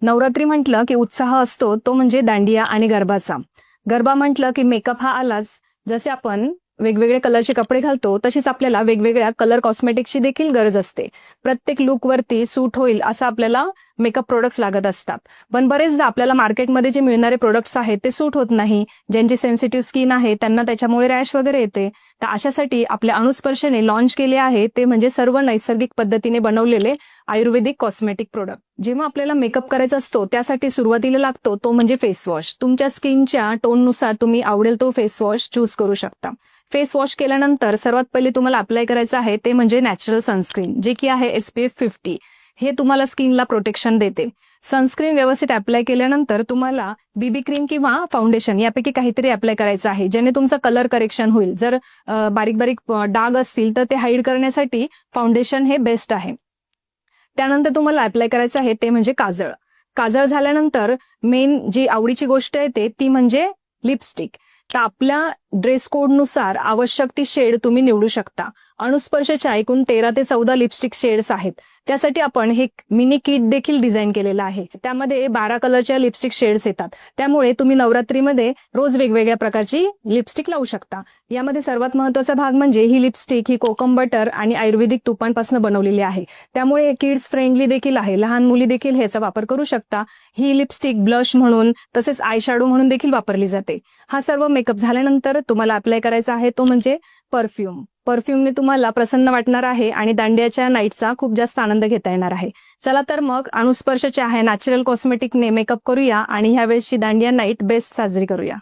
नवरात्री म्हटलं की उत्साह असतो तो म्हणजे दांडिया आणि गरबाचा. गरबा म्हटलं की मेकअप हा आलाच. जसे आपण वेगवेगळे कलरचे कपडे घालतो तशीच आपल्याला वेगवेगळ्या कलर कॉस्मेटिक्सची देखील गरज असते. प्रत्येक लुकवरती सूट होईल असं आपल्याला मेकअप प्रोडक्ट्स लागत असतात. पण बरेचदा आपल्याला मार्केटमध्ये जे मिळणारे प्रोडक्ट्स आहेत ते सूट होत नाही. ज्यांची सेन्सिटिव्ह स्किन आहे त्यांना त्याच्यामुळे रॅश वगैरे येते. तर अशासाठी आपल्या अणुस्पर्शने लॉन्च केले आहे ते म्हणजे सर्व नैसर्गिक पद्धतीने बनवलेले आयुर्वेदिक कॉस्मेटिक प्रोडक्ट. जेव्हा आपल्याला मेकअप करायचा असतो त्यासाठी सुरुवातीला लागतो तो म्हणजे फेस वॉश. तुमच्या स्किनच्या टोननुसार तुम्ही आवडेल तो फेस वॉश चूज करू शकता. फेस वॉश केल्यानंतर सर्वात पहिले तुम्हाला अप्लाय करायचं आहे ते म्हणजे नॅचरल सनस्क्रीन, जे की आहे SPF 50. हे तुम्हाला स्किनला प्रोटेक्शन देते. सनस्क्रीन व्यवस्थित अप्लाय केल्यानंतर तुम्हाला बीबी क्रीम किंवा फाउंडेशन यापैकी काहीतरी अप्लाय करायचं आहे, ज्याने तुमचं कलर करेक्शन होईल. जर बारीक बारीक डाग असतील तर ते हाईड करण्यासाठी फाउंडेशन हे बेस्ट आहे. त्यानंतर तुम्हाला अप्लाय करायचं आहे ते म्हणजे काजळ. काजळ झाल्यानंतर मेन जी आवडीची गोष्ट येते ती म्हणजे लिपस्टिक. तर आपल्या ड्रेस कोडनुसार आवश्यक ती शेड तुम्ही निवडू शकता. अणुस्पर्शच्या एकूण 13 ते 14 लिपस्टिक शेड्स आहेत. त्यासाठी आपण हे मिनी किट देखील डिझाईन केलेलं आहे. त्यामध्ये 12 कलरच्या लिपस्टिक शेड्स येतात. त्यामुळे तुम्ही नवरात्रीमध्ये रोज वेगवेगळ्या प्रकारची लिपस्टिक लावू शकता. यामध्ये सर्वात महत्त्वाचा भाग म्हणजे ही लिपस्टिक ही कोकम बटर आणि आयुर्वेदिक तुपांपासून बनवलेली आहे. त्यामुळे किड्स फ्रेंडली देखील आहे. लहान मुली देखील ह्याचा वापर करू शकता. ही लिपस्टिक ब्लश म्हणून तसेच आय शॅडो म्हणून देखील वापरली जाते. हा सर्व मेकअप झाल्यानंतर तुम्हाला अप्लाय करायचा आहे तो म्हणजे परफ्यूम. परफ्यूमने तुम्हाला प्रसन्न वाटणार आहे आणि दांडियाच्या नाईटचा खूप जास्त आनंद घेता येणार आहे. चला तर मग अणुस्पर्शच्या आहे नॅचरल कॉस्मेटिकने मेकअप करूया आणि ह्यावेळेसची दांडिया नाईट बेस्ट साजरी करूया.